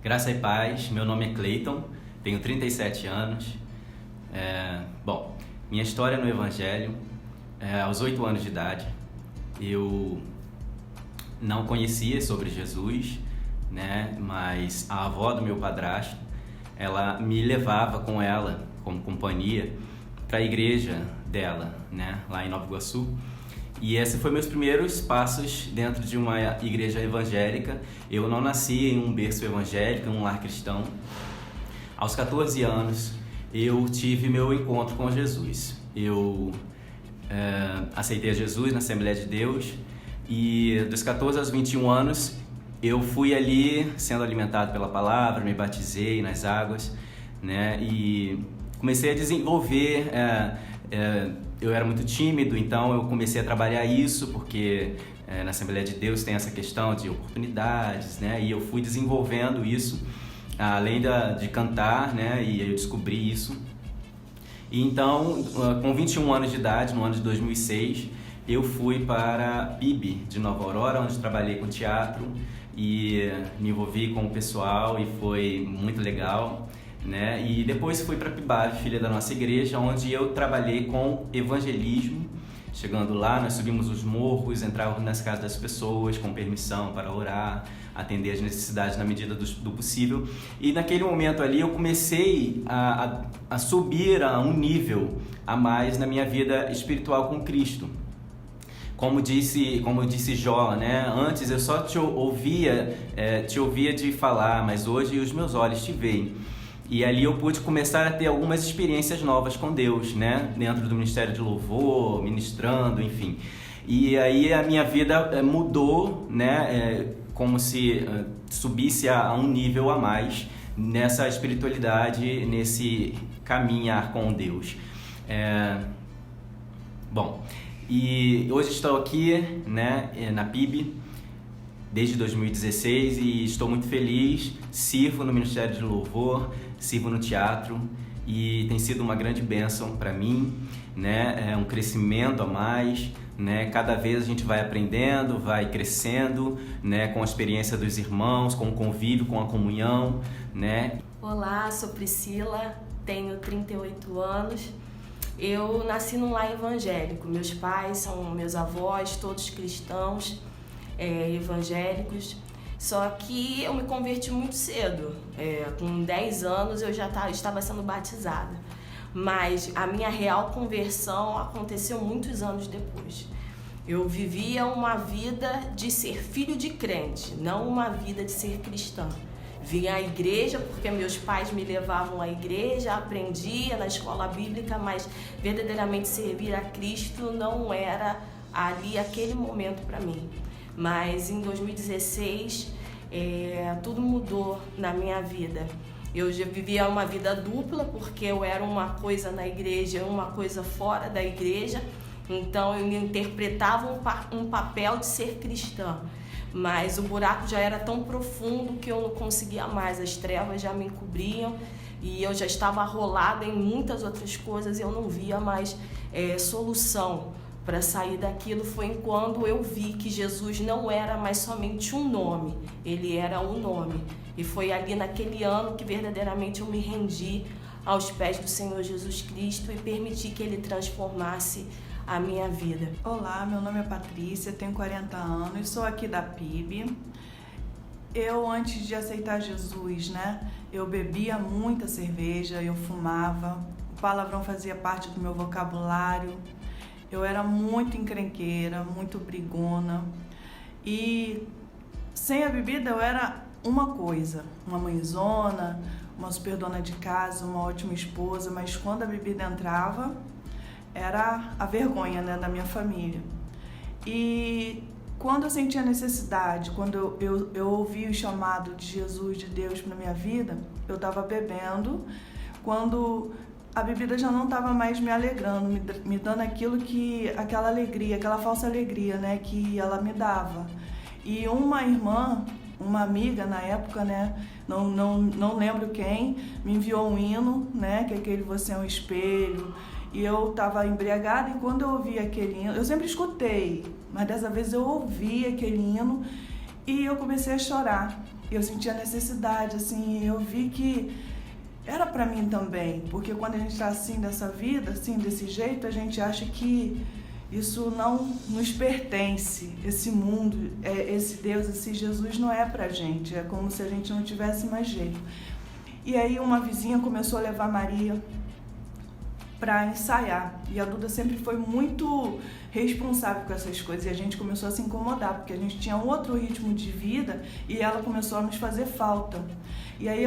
Graça e paz, meu nome é Cleiton, tenho 37 anos. Minha história no Evangelho, aos 8 anos de idade, eu não conhecia sobre Jesus, né? Mas a avó do meu padrasto, ela me levava com ela, como companhia, para a igreja dela, né? Lá em Nova Iguaçu. E esses foram meus primeiros passos dentro de uma igreja evangélica. Eu não nasci em um berço evangélico, em um lar cristão. Aos 14 anos, eu tive meu encontro com Jesus. Eu aceitei a Jesus na Assembleia de Deus e dos 14 aos 21 anos, eu fui ali sendo alimentado pela palavra, me batizei nas águas, né? E comecei a desenvolver... eu era muito tímido, então eu comecei a trabalhar isso, porque na Assembleia de Deus tem essa questão de oportunidades, né? E eu fui desenvolvendo isso, além de cantar, né? E eu descobri isso. E então, com 21 anos de idade, no ano de 2006, eu fui para a PIB de Nova Aurora, onde trabalhei com teatro e me envolvi com o pessoal e foi muito legal, né? E depois fui para a PIBAV, filha da nossa igreja, onde eu trabalhei com evangelismo. Chegando lá, nós subimos os morros, entrávamos nas casas das pessoas com permissão para orar, atender as necessidades na medida do possível. E naquele momento ali eu comecei a subir a um nível a mais na minha vida espiritual com Cristo. Como disse Jó, né? Antes eu só te ouvia de falar, mas hoje os meus olhos te veem. E ali eu pude começar a ter algumas experiências novas com Deus, né? Dentro do Ministério de Louvor, ministrando, enfim. E aí a minha vida mudou, né? Como se subisse a um nível a mais nessa espiritualidade, nesse caminhar com Deus. E hoje estou aqui, né? Na PIB, desde 2016 e estou muito feliz, sirvo no Ministério de Louvor, sirvo no teatro e tem sido uma grande bênção para mim, né? É um crescimento a mais, né? Cada vez a gente vai aprendendo, vai crescendo, né? Com a experiência dos irmãos, com o convívio, com a comunhão, né? Olá, sou Priscila, tenho 38 anos. Eu nasci num lar evangélico, meus pais são meus avós, todos cristãos, evangélicos, só que eu me converti muito cedo, com 10 anos eu já estava sendo batizada, mas a minha real conversão aconteceu muitos anos depois. Eu vivia uma vida de ser filho de crente, não uma vida de ser cristã. Vinha à igreja porque meus pais me levavam à igreja, aprendia na escola bíblica, mas verdadeiramente servir a Cristo não era ali aquele momento para mim. Mas em 2016 tudo mudou na minha vida. Eu já vivia uma vida dupla porque eu era uma coisa na igreja e uma coisa fora da igreja. Então eu interpretava um papel de ser cristã. Mas o buraco já era tão profundo que eu não conseguia mais. As trevas já me encobriam e eu já estava rolada em muitas outras coisas e eu não via mais solução para sair daquilo. Foi quando eu vi que Jesus não era mais somente um nome, ele era um nome. E foi ali naquele ano que verdadeiramente eu me rendi aos pés do Senhor Jesus Cristo e permiti que ele transformasse a minha vida. Olá, meu nome é Patrícia, tenho 40 anos, sou aqui da PIB. Eu, antes de aceitar Jesus, né, eu bebia muita cerveja, eu fumava, o palavrão fazia parte do meu vocabulário. Eu era muito encrenqueira, muito brigona e sem a bebida eu era uma coisa, uma mãezona, uma super dona de casa, uma ótima esposa, mas quando a bebida entrava, era a vergonha, né, da minha família. E quando eu sentia necessidade, quando eu ouvi o chamado de Jesus, de Deus para minha vida, eu estava bebendo, quando a bebida já não estava mais me alegrando, me dando aquela alegria, aquela falsa alegria, né, que ela me dava. E uma irmã, uma amiga na época, né, não lembro quem, me enviou um hino, né, que é aquele Você é um Espelho, e eu estava embriagada e quando eu ouvi aquele hino, eu sempre escutei, mas dessa vez eu ouvi aquele hino e eu comecei a chorar. eu senti a necessidade, assim, eu vi que era para mim também, porque quando a gente está assim dessa vida, assim, desse jeito, a gente acha que isso não nos pertence, esse mundo, esse Deus, esse Jesus não é pra gente, é como se a gente não tivesse mais jeito. E aí uma vizinha começou a levar Maria para ensaiar, e a Duda sempre foi muito responsável com essas coisas, e a gente começou a se incomodar, porque a gente tinha outro ritmo de vida e ela começou a nos fazer falta. E aí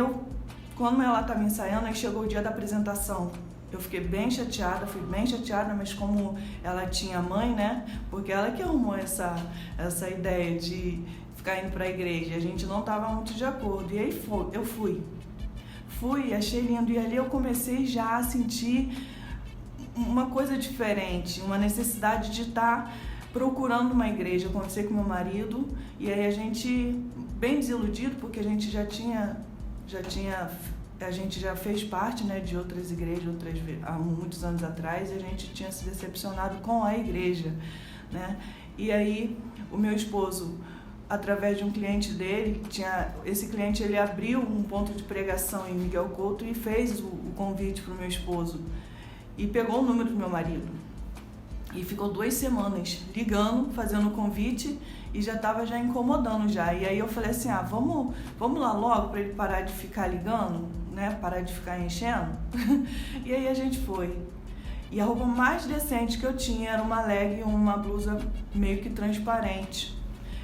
quando ela estava ensaiando, aí chegou o dia da apresentação. Eu fiquei bem chateada, fui bem chateada, mas como ela tinha mãe, né? Porque ela que arrumou essa ideia de ficar indo para a igreja, a gente não estava muito de acordo. E aí eu fui, achei lindo, e ali eu comecei já a sentir uma coisa diferente, uma necessidade de estar procurando uma igreja. Eu conversei com meu marido, e aí a gente, bem desiludido, porque a gente a gente já fez parte, né, de outras igrejas há muitos anos atrás, e a gente tinha se decepcionado com a igreja, né? E aí o meu esposo, através de um cliente dele, esse cliente ele abriu um ponto de pregação em Miguel Couto e fez o convite para o meu esposo e pegou o número do meu marido e ficou 2 semanas ligando, fazendo o convite, e já estava incomodando já. E aí eu falei assim, vamos lá logo para ele parar de ficar ligando, né? Parar de ficar enchendo. E aí a gente foi. E a roupa mais decente que eu tinha era uma leg e uma blusa meio que transparente.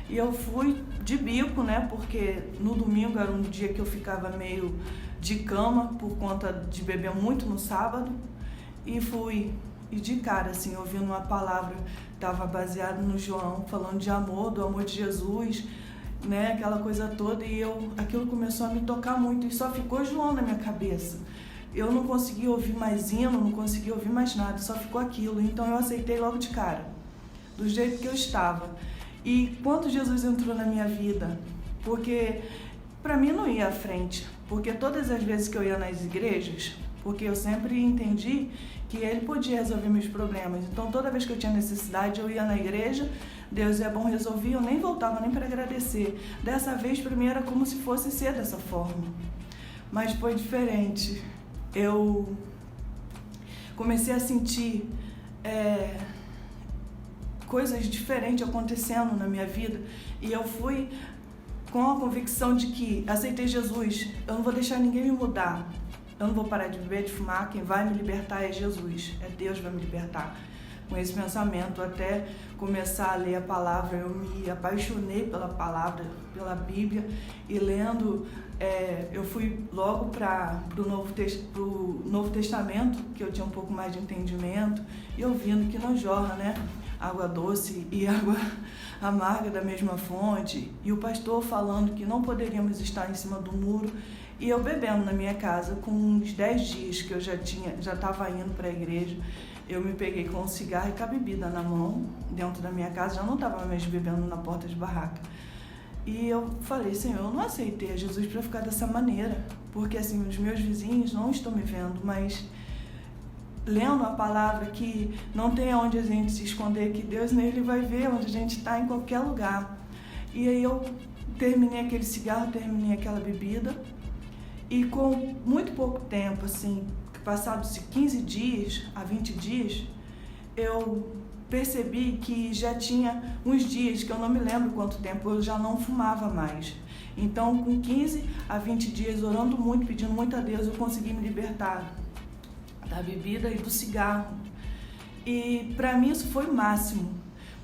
E eu fui de bico, né? Porque no domingo era um dia que eu ficava meio de cama por conta de beber muito no sábado. E fui. E de cara, assim, ouvindo uma palavra, estava baseado no João, falando de amor, do amor de Jesus, né, aquela coisa toda, e aquilo começou a me tocar muito, e só ficou João na minha cabeça. Eu não consegui ouvir mais hino, não consegui ouvir mais nada, só ficou aquilo. Então eu aceitei logo de cara, do jeito que eu estava. E quando Jesus entrou na minha vida, porque para mim não ia à frente, porque todas as vezes que eu ia nas igrejas, porque eu sempre entendi que ele podia resolver meus problemas. Então, toda vez que eu tinha necessidade, eu ia na igreja, Deus é bom, resolvia, eu nem voltava nem para agradecer. Dessa vez, para mim, era como se fosse ser dessa forma. Mas foi diferente. Eu comecei a sentir coisas diferentes acontecendo na minha vida, e eu fui com a convicção de que aceitei Jesus, eu não vou deixar ninguém me mudar. Eu não vou parar de beber, de fumar, quem vai me libertar é Jesus, é Deus que vai me libertar. Com esse pensamento, até começar a ler a palavra, eu me apaixonei pela palavra, pela Bíblia, e lendo, eu fui logo para o Novo Testamento, que eu tinha um pouco mais de entendimento, e ouvindo que não jorra, né, água doce e água amarga da mesma fonte, e o pastor falando que não poderíamos estar em cima do muro. E eu bebendo na minha casa, com uns 10 dias que eu já estava indo para a igreja, eu me peguei com um cigarro e com a bebida na mão, dentro da minha casa, já não estava mais bebendo na porta de barraca. E eu falei, Senhor, eu não aceitei a Jesus para ficar dessa maneira, porque assim, os meus vizinhos não estão me vendo, mas lendo a palavra que não tem onde a gente se esconder, que Deus nele vai ver onde a gente está, em qualquer lugar. E aí eu terminei aquele cigarro, terminei aquela bebida, e com muito pouco tempo, assim, passados 15 dias a 20 dias, eu percebi que já tinha uns dias, que eu não me lembro quanto tempo, eu já não fumava mais. Então, com 15 a 20 dias, orando muito, pedindo muito a Deus, eu consegui me libertar da bebida e do cigarro. E para mim isso foi o máximo,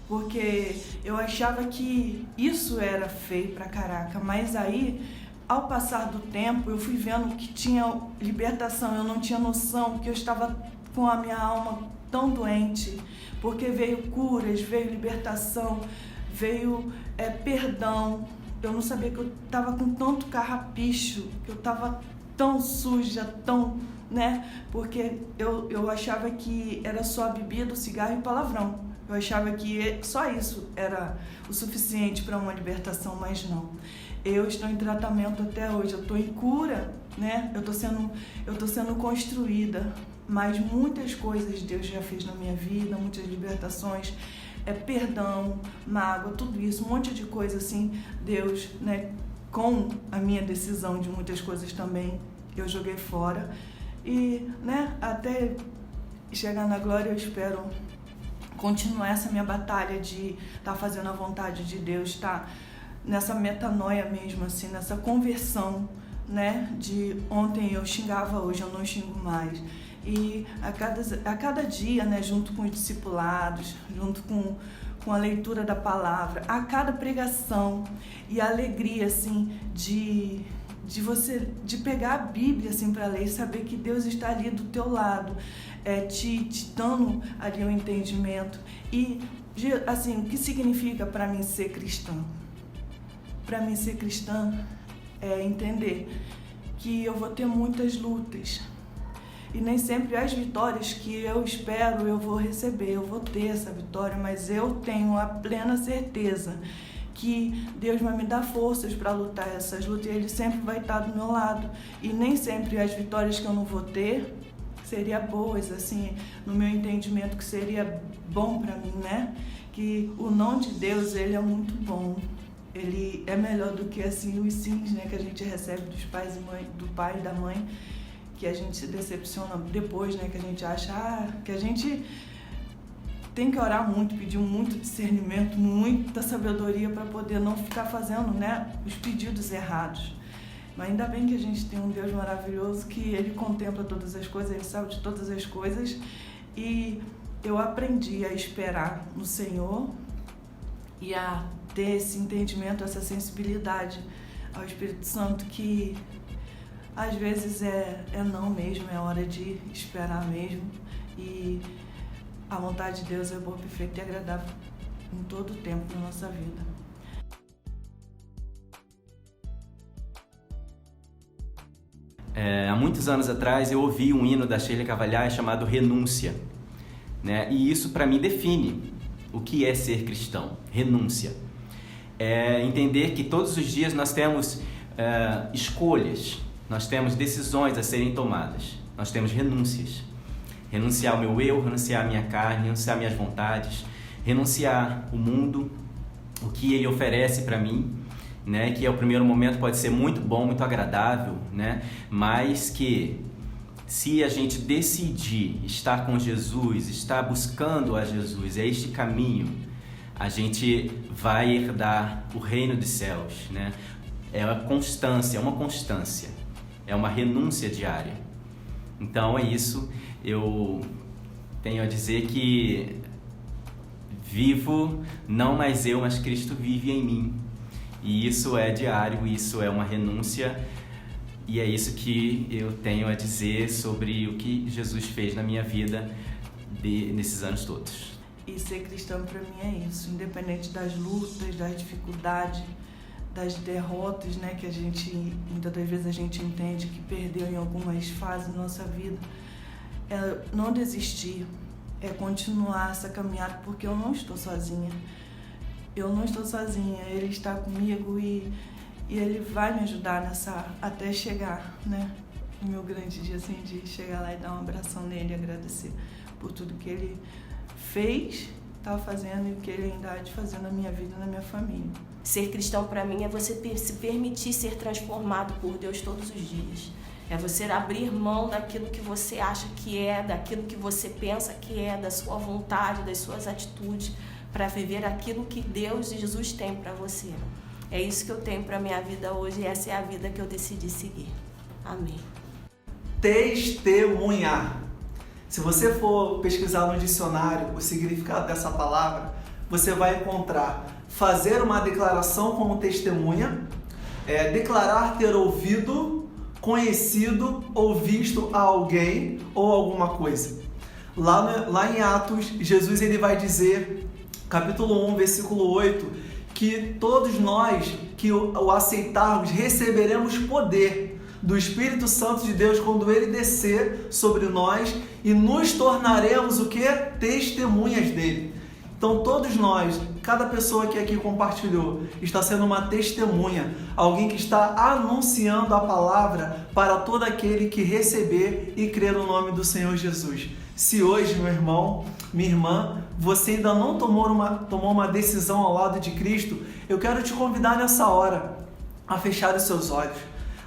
porque eu achava que isso era feio pra caraca, mas aí, ao passar do tempo, eu fui vendo que tinha libertação, eu não tinha noção que eu estava com a minha alma tão doente, porque veio curas, veio libertação, veio perdão. Eu não sabia que eu estava com tanto carrapicho, que eu estava tão suja, tão, né? Porque eu achava que era só a bebida, o cigarro e o palavrão. Eu achava que só isso era o suficiente para uma libertação, mas não. Eu estou em tratamento até hoje, eu estou em cura, né? Eu estou sendo construída, mas muitas coisas Deus já fez na minha vida, muitas libertações, perdão, mágoa, tudo isso, um monte de coisa assim, Deus, né, com a minha decisão de muitas coisas também, eu joguei fora. E, né, até chegar na glória, eu espero continuar essa minha batalha de estar fazendo a vontade de Deus, estar nessa metanoia mesmo, assim, nessa conversão, né, de ontem eu xingava, hoje eu não xingo mais. E a cada dia, né, junto com os discipulados, junto com a leitura da palavra, a cada pregação e a alegria, assim, de pegar a Bíblia, assim, para ler e saber que Deus está ali do teu lado, te dando ali um entendimento. E, assim, o que significa para mim ser cristã? Para mim ser cristã é entender que eu vou ter muitas lutas. E nem sempre as vitórias que eu espero eu vou receber, eu vou ter essa vitória, mas eu tenho a plena certeza que Deus vai me dar forças para lutar essas lutas e Ele sempre vai estar do meu lado. E nem sempre as vitórias que eu não vou ter seriam boas, assim, no meu entendimento, que seria bom para mim, né? Que o não de Deus, Ele é muito bom. Ele é melhor do que, assim, os sims, né, que a gente recebe dos pais e mãe, do pai e da mãe, que a gente se decepciona depois, né, que a gente acha que a gente tem que orar muito, pedir muito discernimento, muita sabedoria para poder não ficar fazendo, né, os pedidos errados. Mas ainda bem que a gente tem um Deus maravilhoso, que Ele contempla todas as coisas, Ele sabe de todas as coisas, e eu aprendi a esperar no Senhor e a ter esse entendimento, essa sensibilidade ao Espírito Santo, que às vezes é não mesmo, é hora de esperar mesmo. E a vontade de Deus é boa, perfeita e agradável em todo o tempo na nossa vida. Há muitos anos atrás eu ouvi um hino da Sheila Cavalhais chamado Renúncia, né? E isso para mim define o que é ser cristão, renúncia. É entender que todos os dias nós temos escolhas, nós temos decisões a serem tomadas, nós temos renúncias. Renunciar ao meu eu, renunciar à minha carne, renunciar às minhas vontades, renunciar o mundo, o que ele oferece para mim, né? Que ao primeiro momento pode ser muito bom, muito agradável, né? Mas que se a gente decidir estar com Jesus, estar buscando a Jesus, é este caminho, a gente vai herdar o reino dos céus, né? É uma constância, é uma renúncia diária. Então é isso, eu tenho a dizer que vivo não mais eu, mas Cristo vive em mim. E isso é diário, isso é uma renúncia, e é isso que eu tenho a dizer sobre o que Jesus fez na minha vida nesses anos todos. E ser cristão para mim é isso, independente das lutas, das dificuldades, das derrotas, né, que a gente, muitas das vezes a gente entende que perdeu em algumas fases da nossa vida, é não desistir, é continuar essa caminhada, porque eu não estou sozinha. Ele está comigo e Ele vai me ajudar até chegar, né, no meu grande dia, assim, de chegar lá e dar um abração nele e agradecer por tudo que Ele fez, está fazendo e o que Ele ainda há de fazer na minha vida e na minha família. Ser cristão para mim é você se permitir ser transformado por Deus todos os dias. É você abrir mão daquilo que você acha que é, daquilo que você pensa que é, da sua vontade, das suas atitudes, para viver aquilo que Deus e Jesus tem para você. É isso que eu tenho para minha vida hoje e essa é a vida que eu decidi seguir. Amém. Testemunhar. Se você for pesquisar no dicionário o significado dessa palavra, você vai encontrar fazer uma declaração como testemunha, declarar ter ouvido, conhecido ou visto a alguém ou alguma coisa. Lá em Atos, Jesus ele vai dizer, capítulo 1, versículo 8, que todos nós que o aceitarmos receberemos poder do Espírito Santo de Deus quando Ele descer sobre nós e nos tornaremos o quê? Testemunhas dele. Então todos nós, cada pessoa que aqui compartilhou, está sendo uma testemunha, alguém que está anunciando a palavra para todo aquele que receber e crer no nome do Senhor Jesus. Se hoje, meu irmão, minha irmã, você ainda não tomou uma decisão ao lado de Cristo, eu quero te convidar nessa hora a fechar os seus olhos,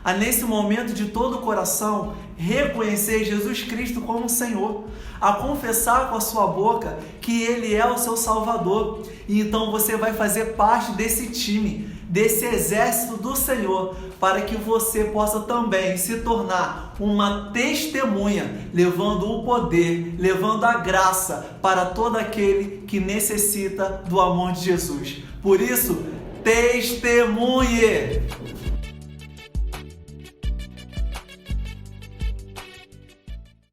a nesse momento de todo o coração reconhecer Jesus Cristo como Senhor, a confessar com a sua boca que Ele é o seu Salvador. E então você vai fazer parte desse time, desse exército do Senhor, para que você possa também se tornar uma testemunha, levando o poder, levando a graça para todo aquele que necessita do amor de Jesus. Por isso, testemunhe!